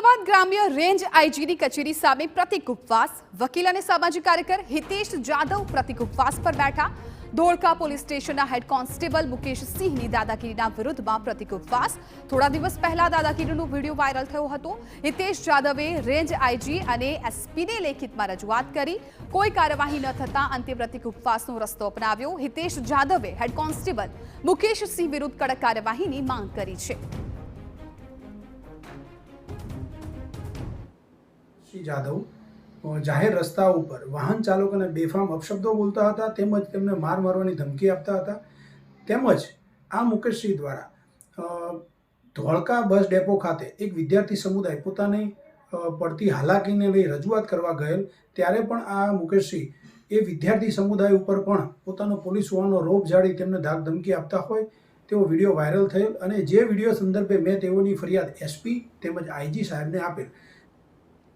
અમદાવાદ ગ્રામ્ય રેન્જ આઈજીની કચેરી સામે પ્રતિક ઉપવાસ. વકીલ અને સામાજિક કાર્યકર હિતેશ જાદવ પ્રતિક ઉપવાસ પર બેઠા. ધોળકા પોલીસ સ્ટેશનના હેડ કોન્સ્ટેબલ મુકેશ સિંહની દાદાગીરીના વિરુદ્ધમાં પ્રતિક ઉપવાસ. થોડા દિવસ પહેલા દાદાગીરીનો વિડીયો વાયરલ થયો હતો. હિતેશ જાદવે રેન્જ આઈજી અને એસપીને લેખિતમાં રજૂઆત કરી. કોઈ કાર્યવાહી ન થતાં અંતે પ્રતિક ઉપવાસનો રસ્તો અપનાવ્યો. હિતેશ જાદવે હેડ કોન્સ્ટેબલ મુકેશ સિંહ વિરુદ્ધ કડક કાર્યવાહીની માંગ કરી છે. શ્રી જાદવ જાહેર રસ્તા ઉપર વાહન ચાલકોને બેફામ અપશબ્દો બોલતા હતા, તેમજ તેમને માર મારવાની ધમકી આપતા હતા. તેમજ આ મુકેશસિંહ દ્વારા ધોળકા બસ ડેપો ખાતે એક વિદ્યાર્થી સમુદાય પોતાની પડતી હાલાકીને લઈ રજૂઆત કરવા ગયેલ, ત્યારે પણ આ મુકેશસિંહ એ વિદ્યાર્થી સમુદાય ઉપર પણ પોતાનો પોલીસ હોવાનો રોપ ઝાડી તેમને ધાક ધમકી આપતા હોય તેવો વિડીયો વાયરલ થયેલ. અને જે વિડીયો સંદર્ભે મેં તેઓની ફરિયાદ એસપી તેમજ આઈજી સાહેબને આપેલ.